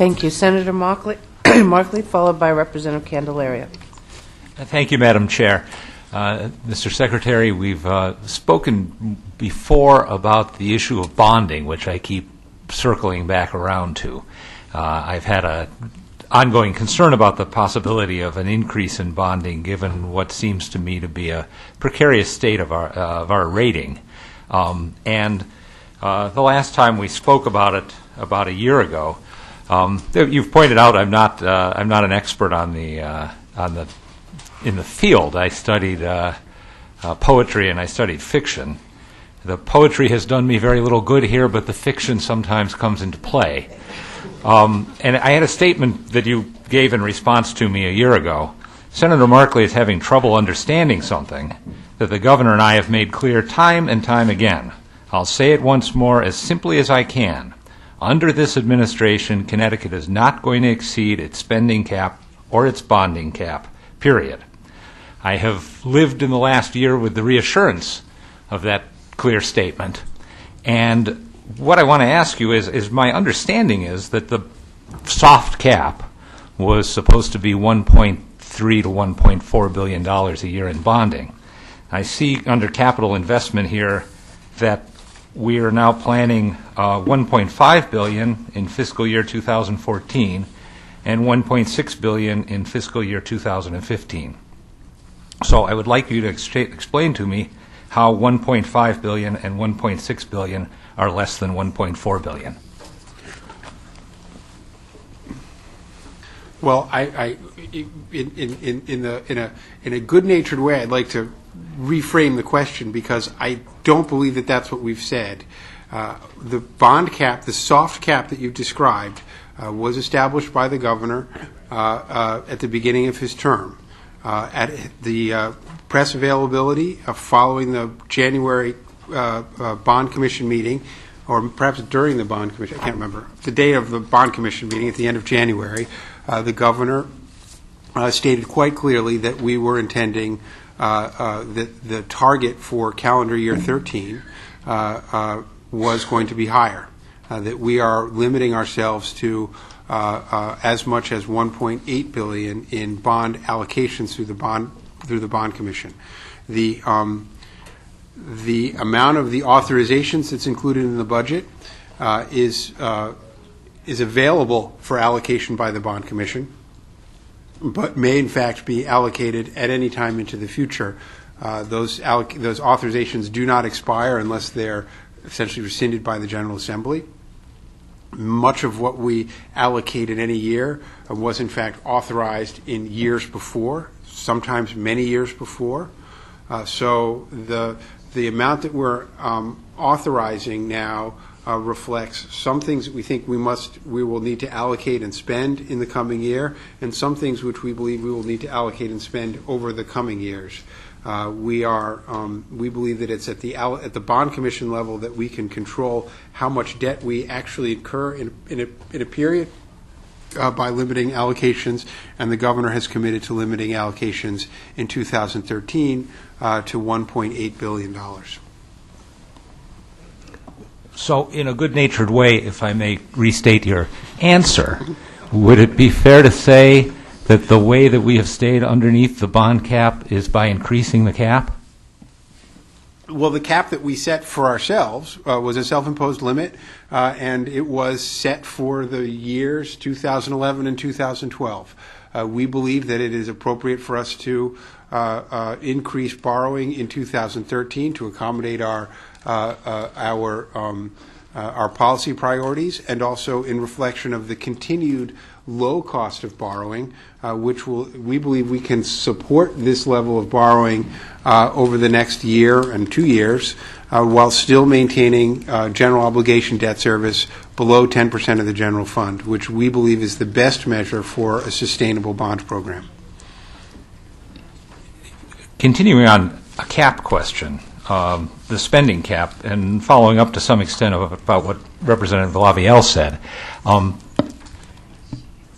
Thank you. Senator Markley, Markley, followed by Representative Candelaria. Thank you, Madam Chair. Mr. Secretary, we've spoken before about the issue of bonding, which I keep circling back around to. I've had an ongoing concern about the possibility of an increase in bonding given what seems to me to be a precarious state of our rating. The last time we spoke about it about a year ago, you've pointed out I'm not an expert on in the field. I studied poetry and I studied fiction. The poetry has done me very little good here, but the fiction sometimes comes into play. And I had a statement that you gave in response to me a year ago. Senator Markley is having trouble understanding something that the governor and I have made clear time and time again. I'll say it once more as simply as I can. Under this administration, Connecticut is not going to exceed its spending cap or its bonding cap, period. I have lived in the last year with the reassurance of that clear statement. And what I want to ask you is my understanding is that the soft cap was supposed to be $1.3 to $1.4 billion a year in bonding. I see under capital investment here that we are now planning $1.5 billion in fiscal year 2014 and $1.6 billion in fiscal year 2015. So I would like you to explain to me how $1.5 billion and $1.6 billion are less than $1.4 billion. Well, in a good-natured way, I'd like to reframe the question because I don't believe that that's what we've said. The bond cap, the soft cap that you've described, was established by the governor at the beginning of his term. At the press availability following the January bond commission meeting, or perhaps during the bond commission, I can't remember, the day of the bond commission meeting at the end of January, the governor stated quite clearly that we were intending that the target for calendar year 13 was going to be higher, that we are limiting ourselves to as much as $1.8 billion in bond allocations through the bond commission. The amount of the authorizations that's included in the budget is available for allocation by the bond commission, but may in fact be allocated at any time into the future. Those authorizations do not expire unless they're essentially rescinded by the General Assembly. Much of what we allocate in any year was in fact authorized in years before, sometimes many years before. So the amount that we're authorizing now reflects some things that we think we will need to allocate and spend in the coming year, and some things which we believe we will need to allocate and spend over the coming years. We believe that it's at the bond commission level that we can control how much debt we actually incur in a period by limiting allocations, and the governor has committed to limiting allocations in 2013 to $1.8 billion. So in a good-natured way, if I may restate your answer, would it be fair to say that the way that we have stayed underneath the bond cap is by increasing the cap? Well, the cap that we set for ourselves was a self-imposed limit, and it was set for the years 2011 and 2012. We believe that it is appropriate for us to increase borrowing in 2013 to accommodate our policy priorities, and also in reflection of the continued low cost of borrowing, which we believe we can support this level of borrowing over the next year and 2 years while still maintaining general obligation debt service below 10% of the general fund, which we believe is the best measure for a sustainable bond program. Continuing on a cap question, the spending cap, and following up to some extent about what Representative LaVielle said,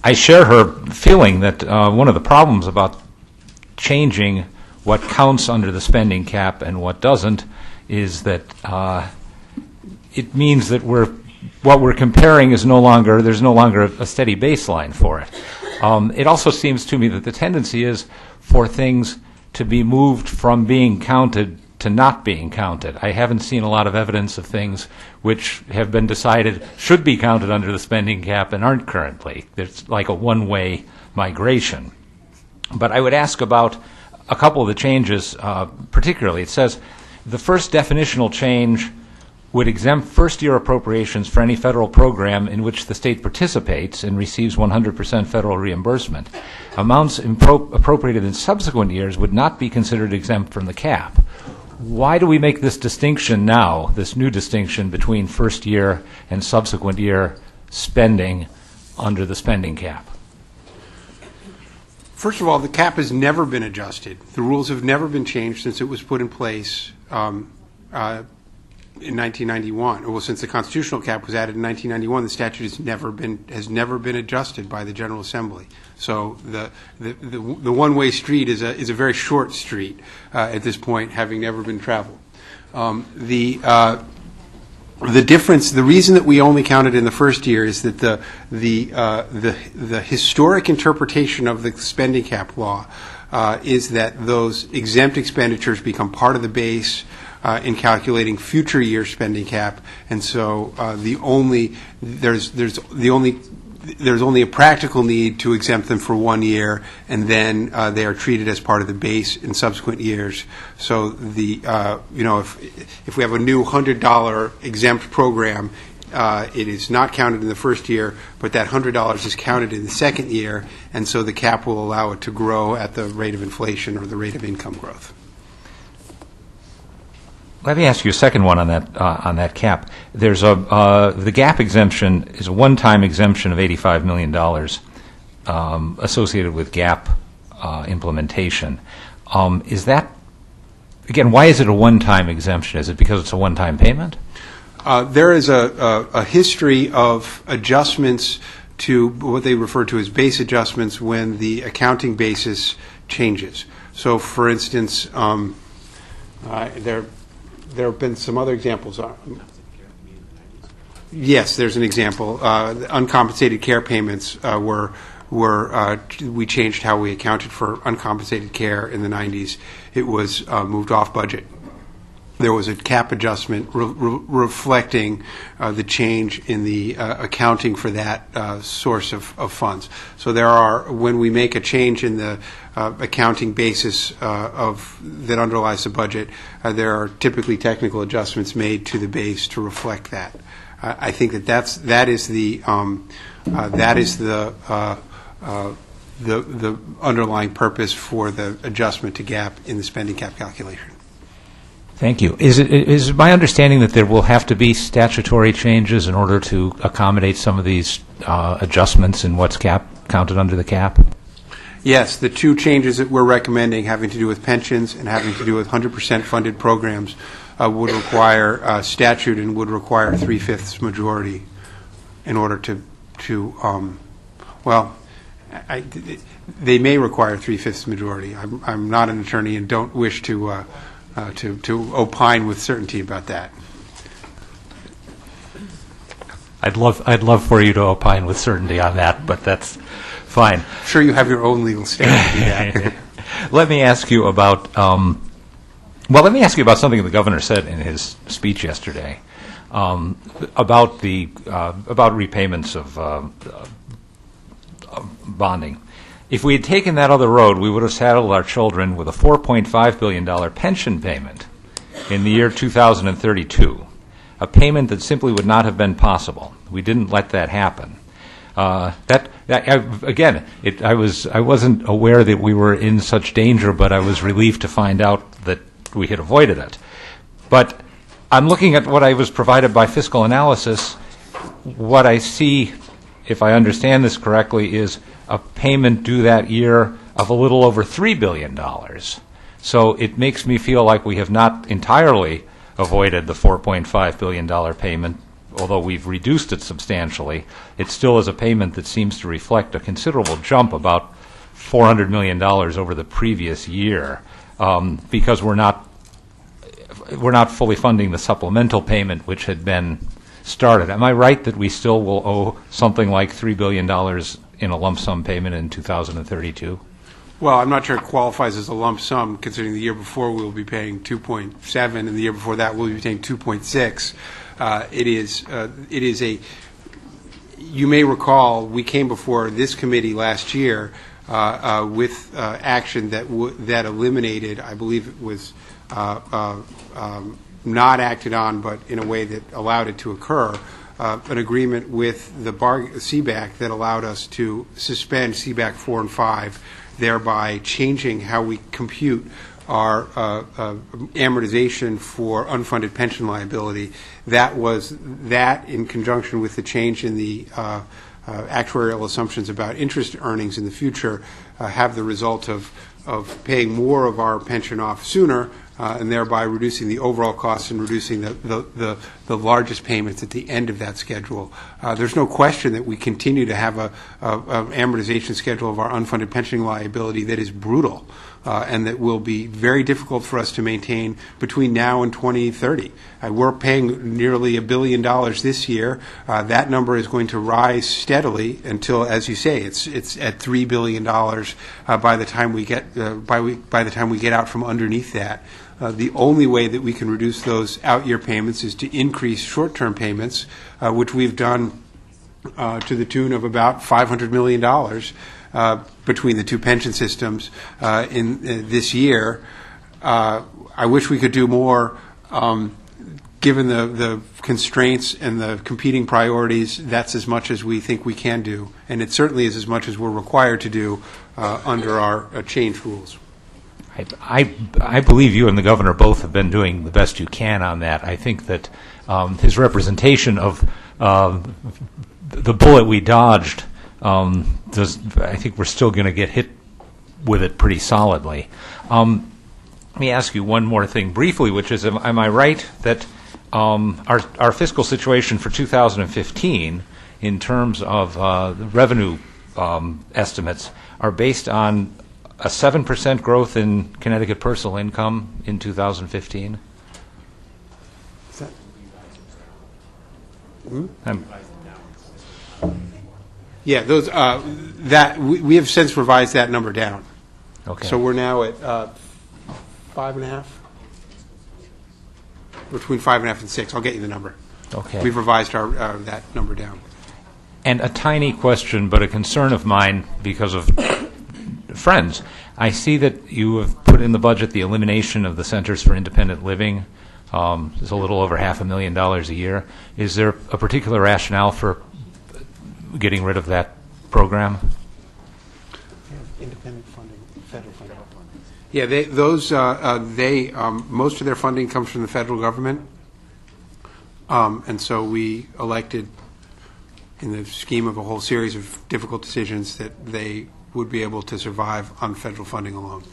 I share her feeling that one of the problems about changing what counts under the spending cap and what doesn't is that it means that we're what we're comparing is no longer, there's no longer a steady baseline for it. It also seems to me that the tendency is for things to be moved from being counted to not being counted. I haven't seen a lot of evidence of things which have been decided should be counted under the spending cap and aren't currently. It's like a one-way migration. But I would ask about a couple of the changes, particularly. It says the first definitional change would exempt first-year appropriations for any federal program in which the state participates and receives 100% federal reimbursement. Amounts appropriated in subsequent years would not be considered exempt from the cap. Why do we make this distinction now, this new distinction between first year and subsequent year spending under the spending cap? First of all, the cap has never been adjusted. The rules have never been changed since it was put in place in 1991. Well, since the constitutional cap was added in 1991, the statute has never been adjusted by the General Assembly. So the one-way street is a very short street at this point, having never been traveled. The difference, the reason that we only counted in the first year is that the historic interpretation of the spending cap law is that those exempt expenditures become part of the base in calculating future year spending cap, and so there's only a practical need to exempt them for 1 year, and then they are treated as part of the base in subsequent years. So if we have a new $100 exempt program, it is not counted in the first year, but that $100 is counted in the second year, and so the cap will allow it to grow at the rate of inflation or the rate of income growth. Let me ask you a second one on that cap. There's the gap exemption is a one-time exemption of $85 million associated with gap implementation. Is that, again, why is it a one-time exemption? Is it because it's a one-time payment? There is a history of adjustments to what they refer to as base adjustments when the accounting basis changes. So, for instance, there have been some other examples. Yes, there's an example. Uncompensated care payments we changed how we accounted for uncompensated care in the 90s. It was moved off budget. There was a cap adjustment reflecting the change in the accounting for that source of funds. So when we make a change in the accounting basis that underlies the budget, there are typically technical adjustments made to the base to reflect that. I think that is the underlying purpose for the adjustment to gap in the spending cap calculation. Thank you. Is my understanding that there will have to be statutory changes in order to accommodate some of these adjustments in what's counted under the cap? Yes, the two changes that we're recommending, having to do with pensions and having to do with 100% funded programs, would require statute and would require 3/5 majority in order they may require 3/5 majority. I'm not an attorney and don't wish to opine with certainty about that. I'd love for you to opine with certainty on that, but that's fine. I'm sure you have your own legal stand to do that. Let me ask you about something the governor said in his speech yesterday about repayments of bonding. If we had taken that other road, we would have saddled our children with a $4.5 billion pension payment in the year 2032, a payment that simply would not have been possible. We didn't let that happen. I wasn't aware that we were in such danger, but I was relieved to find out that we had avoided it. But I'm looking at what I was provided by fiscal analysis. What I see, if I understand this correctly, is a payment due that year of a little over $3 billion. So it makes me feel like we have not entirely avoided the $4.5 billion payment, although we've reduced it substantially. It still is a payment that seems to reflect a considerable jump, about $400 million over the previous year, because we're not fully funding the supplemental payment, which had been started. Am I right that we still will owe something like $3 billion in a lump sum payment in 2032? Well, I'm not sure it qualifies as a lump sum, considering the year before we will be paying 2.7, and the year before that we'll be paying 2.6. It is a. You may recall we came before this committee last year with action that eliminated, I believe it was not acted on, but in a way that allowed it to occur, an agreement with the CBAC that allowed us to suspend CBAC 4 and 5, thereby changing how we compute our amortization for unfunded pension liability. That in conjunction with the change in the actuarial assumptions about interest earnings in the future, have the result of paying more of our pension off sooner, and thereby reducing the overall costs and reducing the largest payments at the end of that schedule. There's no question that we continue to have a amortization schedule of our unfunded pension liability that is brutal, and that will be very difficult for us to maintain between now and 2030. We're paying nearly $1 billion this year. That number is going to rise steadily until, as you say, it's at $3 billion by the time we get by the time we get out from underneath that. The only way that we can reduce those out-year payments is to increase short-term payments, which we've done to the tune of about $500 million between the two pension systems in this year. I wish we could do more. Given the constraints and the competing priorities, that's as much as we think we can do, and it certainly is as much as we're required to do under our change rules. I believe you and the governor both have been doing the best you can on that. I think that his representation of the bullet we dodged, I think we're still going to get hit with it pretty solidly. Let me ask you one more thing briefly, which is, am I right that our fiscal situation for 2015 in terms of the revenue estimates are based on a 7% growth in Connecticut personal income in 2015? Yeah, those that we have since revised that number down. Okay. So we're now at 5.5, between 5.5 and 6. I'll get you the number. Okay. We've revised our that number down. And a tiny question, but a concern of mine because of friends. I see that you have put in the budget the elimination of the Centers for Independent Living. It's a little over $500,000 a year. Is there a particular rationale for getting rid of that program? Independent funding, federal funding. Yeah, most of their funding comes from the federal government, and so we elected, in the scheme of a whole series of difficult decisions, that they would be able to survive on federal funding alone.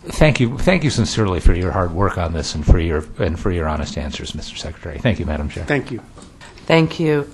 Thank you sincerely for your hard work on this and for your honest answers, Mr. Secretary. Thank you, Madam Chair. Thank you. Thank you.